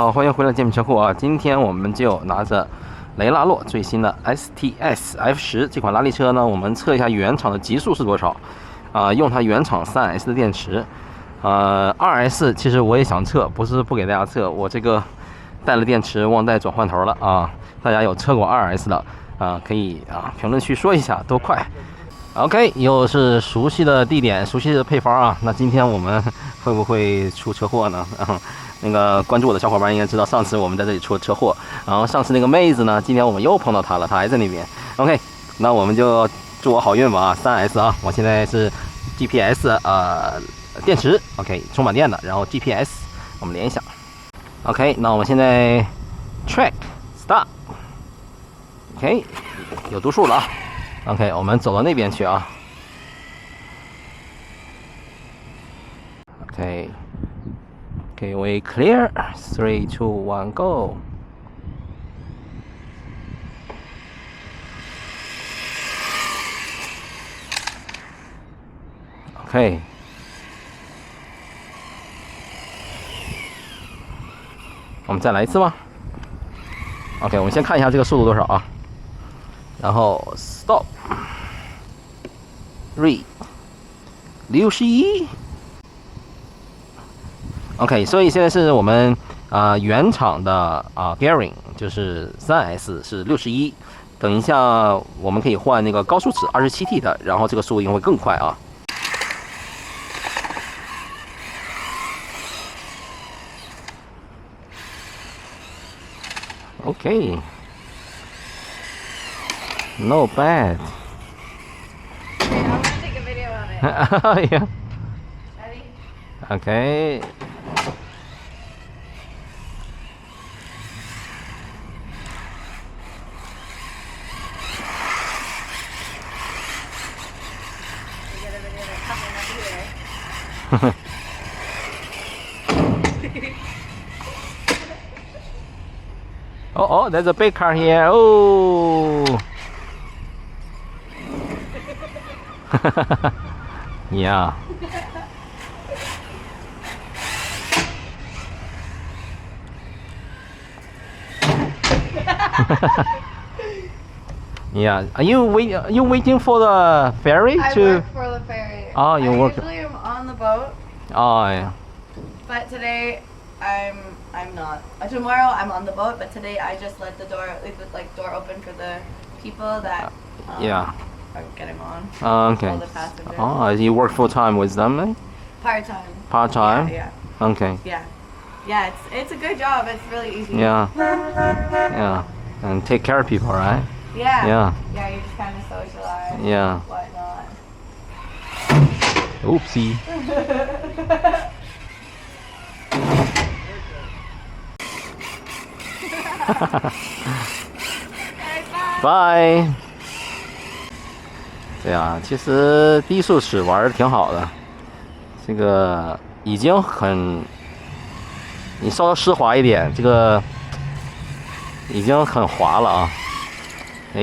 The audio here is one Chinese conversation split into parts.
好，欢迎回来健美车库啊！今天我们就拿着雷纳洛最新的 STS F10这款拉力车呢，我们测一下原厂的极速是多少用它原厂 3S 的电池。2S 其实我也想测，不是不给大家测，我这个带了电池忘带转换头了啊！大家有测过 2S 的可以评论区说一下多快。OK， 又是熟悉的地点，熟悉的配方啊！那今天我们会不会出车祸呢？那个关注我的小伙伴应该知道，上次我们在这里出了车祸，然后上次那个妹子呢，今天我们又碰到她了，她还在那边。OK， 那我们就祝我好运吧！3S 啊，我现在是 GPS 电池 OK 充满电的，然后 GPS 我们连一下。OK， 那我们现在 track start OK 有读数了啊。OK， 我们走到那边去啊。OK， we clear. 3, 2, 1, go. OK， 我们再来一次吗 ？OK， 我们先看一下这个速度多少啊。然后 stop read 61 OK， 所以现在是我们原厂的gearing 就是 3S 是61，等一下我们可以换那个高速齿 27T 的，然后这个速度应该会更快啊。OK， not bad. I'm gonna take a video of it. Yeah. Ready? Okay. We get a video of it coming up here. Oh, there's a big car here. Oh. Yeah. Yeah. Are you waiting for the ferry I to? work for the ferry. Oh, you I work- usually am on the boat, Oh, yeah. but today I'm not. Tomorrow I'm on the boat, but today I just leave the door open for the people that Yeah. are getting on. Okay. All the passengers. Oh, you work full time with them, eh? Part time. Part time? Yeah, Okay. yeah, yeah. It's a good job. It's really easy. Yeah. Yeah. And take care of people, right? Yeah. Yeah. Yeah. You just kind of socialize. Yeah. Whatnot. Oopsie. Bye。对啊，其实低速齿玩的挺好的，这个已经你稍微湿滑一点，这个已经很滑了啊。哎，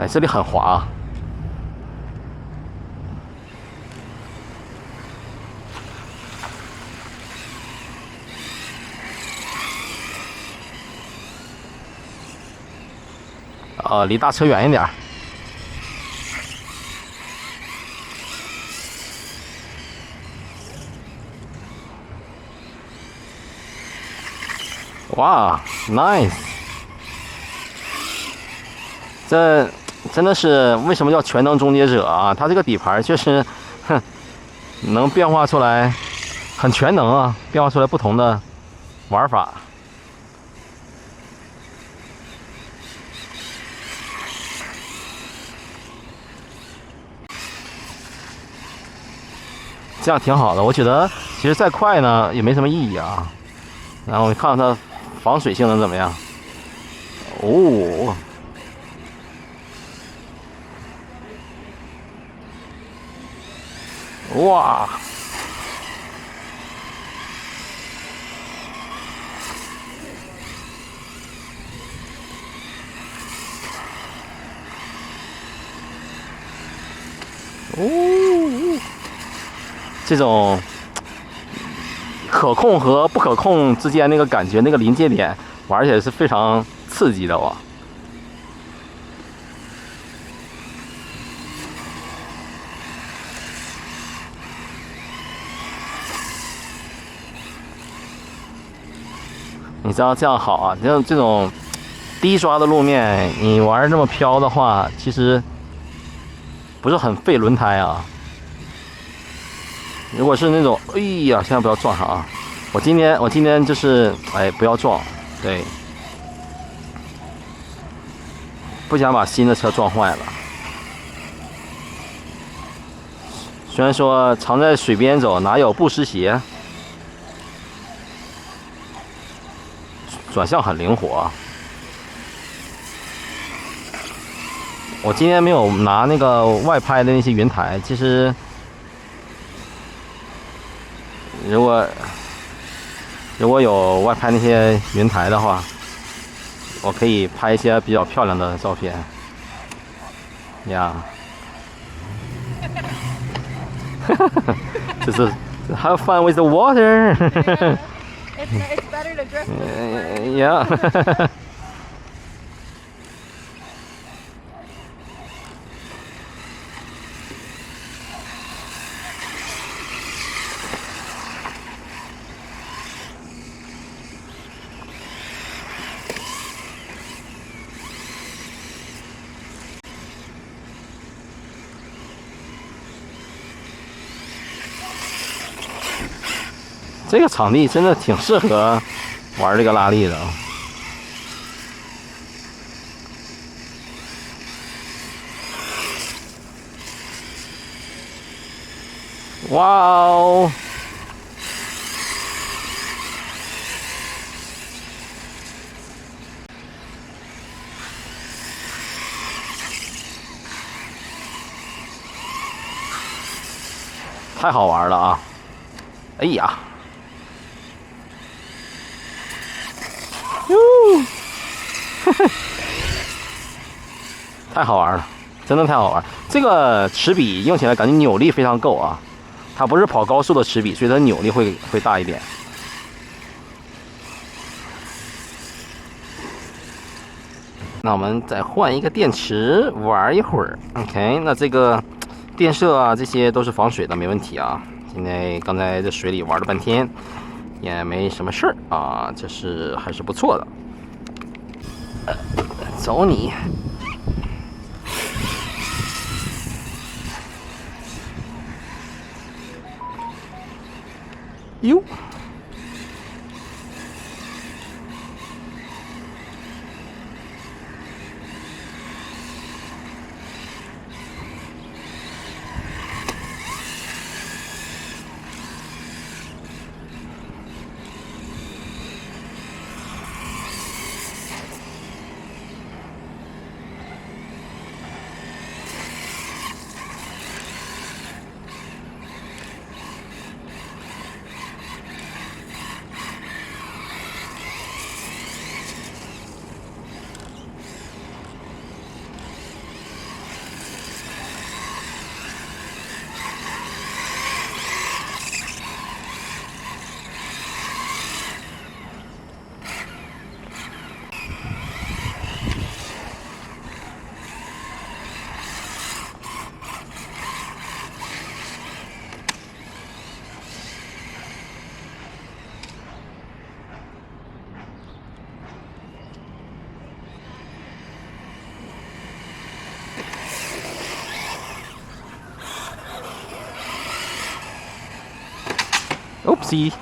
这里很滑啊。离大车远一点。哇 ，nice！ 这真的是为什么叫全能终结者啊？它这个底盘确实，能变化出来，很全能啊，变化出来不同的玩法。这样挺好的，我觉得其实再快呢也没什么意义啊。然后我看看它防水性能怎么样。哦，哇！哦，这种可控和不可控之间那个感觉，那个临界点玩起来是非常刺激的哇。你知道这样好啊，这种低抓的路面，你玩这么飘的话，其实不是很费轮胎啊。如果是那种，哎呀，千万不要撞上啊！我今天就是，哎，不要撞，对，不想把新的车撞坏了。虽然说常在水边走，哪有不湿鞋？转向很灵活。我今天没有拿那个外拍的那些云台，其实如果有外拍那些云台的话，我可以拍一些比较漂亮的照片。呀，就是 have fun with the water 。It's better to drift. Yeah. 这个场地真的挺适合玩这个拉力的。哇哦！太好玩了啊！哎呀！哟，太好玩了，真的太好玩。这个齿比用起来感觉扭力非常够啊，它不是跑高速的齿比，所以它扭力会大一点。那我们再换一个电池玩一会儿 ，OK？ 那这个电射啊，这些都是防水的，没问题啊。现在刚才在水里玩了半天。也没什么事儿啊，这是还是不错的。走你！哟。Oopsie.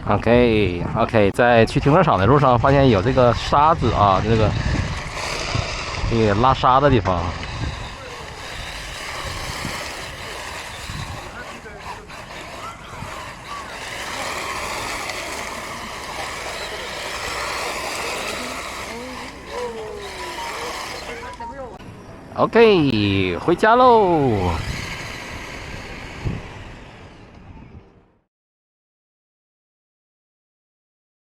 OK， 在去停车场的路上发现有这个沙子啊，这个拉沙的地方。OK， 回家喽。